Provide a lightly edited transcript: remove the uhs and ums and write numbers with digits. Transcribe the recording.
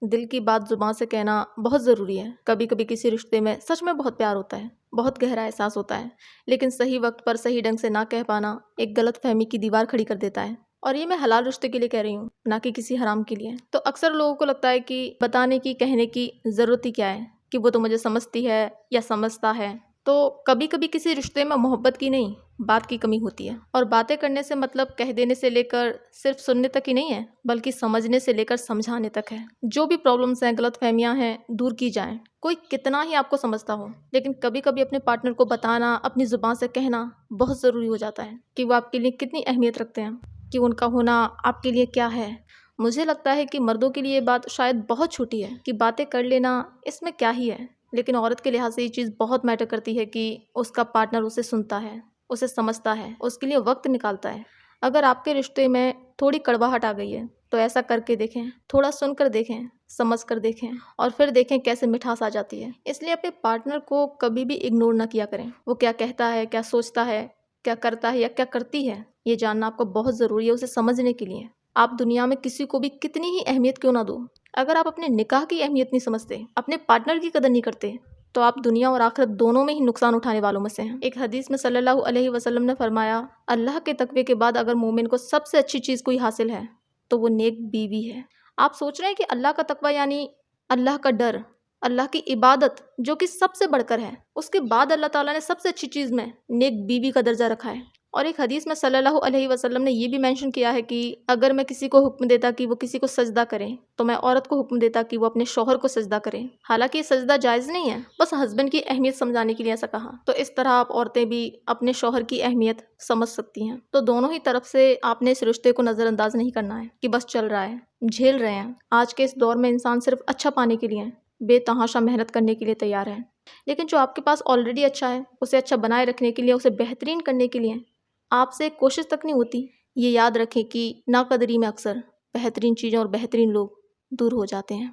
दिल की बात जुबान से कहना बहुत ज़रूरी है। कभी कभी किसी रिश्ते में सच में बहुत प्यार होता है, बहुत गहरा एहसास होता है, लेकिन सही वक्त पर सही ढंग से ना कह पाना एक गलत फहमी की दीवार खड़ी कर देता है। और ये मैं हलाल रिश्ते के लिए कह रही हूँ, ना कि किसी हराम के लिए। तो अक्सर लोगों को लगता है कि बताने की, कहने की ज़रूरत ही क्या है, कि वो तो मुझे समझती है या समझता है। तो कभी कभी किसी रिश्ते में मोहब्बत की नहीं, बात की कमी होती है। और बातें करने से मतलब कह देने से लेकर सिर्फ सुनने तक ही नहीं है, बल्कि समझने से लेकर समझाने तक है। जो भी प्रॉब्लम्स हैं, गलतफहमियां हैं, दूर की जाएं। कोई कितना ही आपको समझता हो, लेकिन कभी कभी अपने पार्टनर को बताना, अपनी जुबान से कहना बहुत ज़रूरी हो जाता है कि वो आपके लिए कितनी अहमियत रखते हैं, कि उनका होना आपके लिए क्या है। मुझे लगता है कि मर्दों के लिए ये बात शायद बहुत छोटी है कि बातें कर लेना, इसमें क्या ही है। लेकिन औरत के लिहाज से ये चीज़ बहुत मैटर करती है कि उसका पार्टनर उसे सुनता है, उसे समझता है, उसके लिए वक्त निकालता है। अगर आपके रिश्ते में थोड़ी कड़वाहट आ गई है तो ऐसा करके देखें, थोड़ा सुनकर देखें, समझ कर देखें, और फिर देखें कैसे मिठास आ जाती है। इसलिए अपने पार्टनर को कभी भी इग्नोर ना किया करें। वो क्या कहता है, क्या सोचता है, क्या करता है या क्या करती है, ये जानना आपको बहुत ज़रूरी है उसे समझने के लिए। आप दुनिया में किसी को भी कितनी ही अहमियत क्यों ना दो, अगर आप अपने निकाह की अहमियत नहीं समझते, अपने पार्टनर की कदर नहीं करते, तो आप दुनिया और आखिरत दोनों में ही नुकसान उठाने वालों में से हैं। एक हदीस में सल्लल्लाहु अलैहि वसल्लम ने फरमाया, अल्लाह के तकवे के बाद अगर मोमिन को सबसे अच्छी चीज़ कोई हासिल है तो वो नेक बीवी है। आप सोच रहे हैं कि अल्लाह का तकवा यानी अल्लाह का डर, अल्लाह की इबादत जो कि सबसे बढ़कर है, उसके बाद अल्लाह ताला ने सबसे अच्छी चीज़ में नेक बीवी का दर्जा रखा है। और एक हदीस में सल्लल्लाहु अलैहि वसल्लम ने ये भी मेंशन किया है कि अगर मैं किसी को हुक्म देता कि वो किसी को सजदा करे, तो मैं औरत को हुक्म देता कि वो अपने शौहर को सजदा करे। हालांकि ये सजदा जायज़ नहीं है, बस हस्बैंड की अहमियत समझाने के लिए ऐसा कहा। तो इस तरह आप औरतें भी अपने शौहर की अहमियत समझ सकती हैं। तो दोनों ही तरफ से आपने इस रिश्ते को नज़रअंदाज नहीं करना है कि बस चल रहा है, झेल रहे हैं। आज के इस दौर में इंसान सिर्फ अच्छा पाने के लिए बेतहाशा मेहनत करने के लिए तैयार है, लेकिन जो आपके पास ऑलरेडी अच्छा है उसे अच्छा बनाए रखने के लिए, उसे बेहतरीन करने के लिए आपसे कोशिश तक नहीं होती। ये याद रखें कि नाकदरी में अक्सर बेहतरीन चीज़ें और बेहतरीन लोग दूर हो जाते हैं।